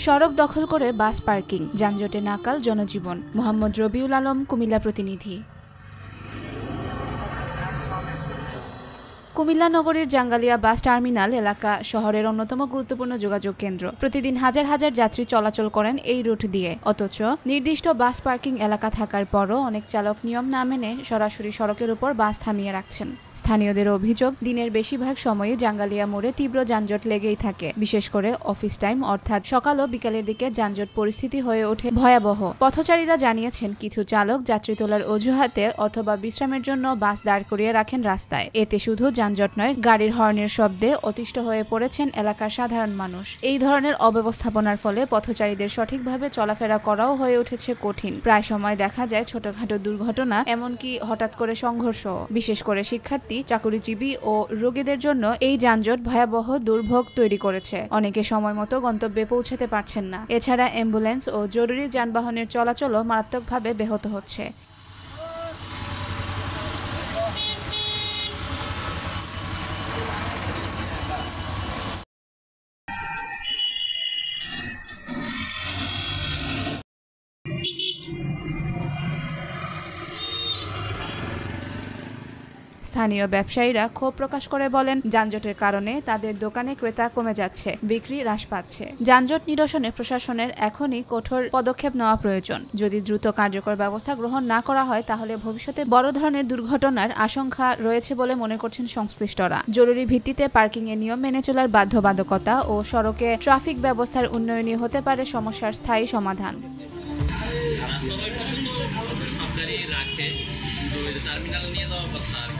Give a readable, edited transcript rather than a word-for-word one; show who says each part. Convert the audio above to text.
Speaker 1: সড়ক দখল করে বাস পার্কিং, যানজটে নাকাল জনজীবন। মোহাম্মদ রবিউল আলম, কুমিল্লা প্রতিনিধি। কুমিল্লা নগরীর জাঙ্গালিয়া বাস টার্মিনাল এলাকা শহরের অন্যতম গুরুত্বপূর্ণ যোগাযোগ কেন্দ্র। প্রতিদিন হাজার হাজার যাত্রী চলাচল করেন এই রুট দিয়ে। অথচ নির্দিষ্ট বাস পার্কিং এলাকা থাকার পরও অনেক চালক নিয়ম না মেনে সরাসরি সড়কের উপর বাস থামিয়ে রাখছেন। স্থানীয়দের অভিযোগ, দিনের বেশিরভাগ সময়ই জাঙ্গালিয়া মোড়ে তীব্র যানজট লেগেই থাকে। বিশেষ করে অফিস টাইম অর্থাৎ সকাল ও বিকালের দিকে যানজট পরিস্থিতি হয়ে ওঠে ভয়াবহ। পথচারীরা জানিয়েছেন, কিছু চালক যাত্রী তোলার অজুহাতে অথবা বিশ্রামের জন্য বাস দাঁড় করিয়ে রাখেন রাস্তায়। এতে শুধু যানজট নয়, গাড়ির হর্নের শব্দে অতিষ্ঠ হয়ে পড়েছেন এলাকার সাধারণ মানুষ। এই ধরনের অব্যবস্থাপনার ফলে পথচারীদের সঠিকভাবে চলাফেরা করাও হয়ে উঠেছে কঠিন। প্রায় সময় দেখা যায় ছোটখাটো দুর্ঘটনা, এমনকি হঠাৎ করে সংঘর্ষ। বিশেষ করে শিক্ষার্থী, চাকুরিজীবী ও রোগীদের জন্য এই যানজট ভয়াবহ দুর্ভোগ তৈরি করেছে। অনেকে সময় মতো গন্তব্যে পৌঁছাতে পারছেন না। এছাড়া অ্যাম্বুলেন্স ও জরুরি যানবাহনের চলাচলও মারাত্মকভাবে ব্যাহত হচ্ছে। স্থানীয় ব্যবসায়ীরা ক্ষোভ প্রকাশ করে বলেন, যানজটের কারণে তাদের দোকানে ক্রেতা কমে যাচ্ছে, বিক্রি হ্রাস পাচ্ছে। যানজট নিরসনে প্রশাসনের এখনই কঠোর পদক্ষেপ নেওয়া প্রয়োজন। যদি দ্রুত কার্যকর ব্যবস্থা গ্রহণ না করা হয়, তাহলে ভবিষ্যতে বড় ধরনের দুর্ঘটনার আশঙ্কা রয়েছে বলে মনে করছেন সংশ্লিষ্টরা। জরুরি ভিত্তিতে পার্কিংয়ের নিয়ম মেনে চলার বাধ্যবাধকতা ও সড়কে ট্রাফিক ব্যবস্থার উন্নয়নই হতে পারে সমস্যার স্থায়ী সমাধান।
Speaker 2: টার্মিনাল নিয়ে যাওয়ার কথা।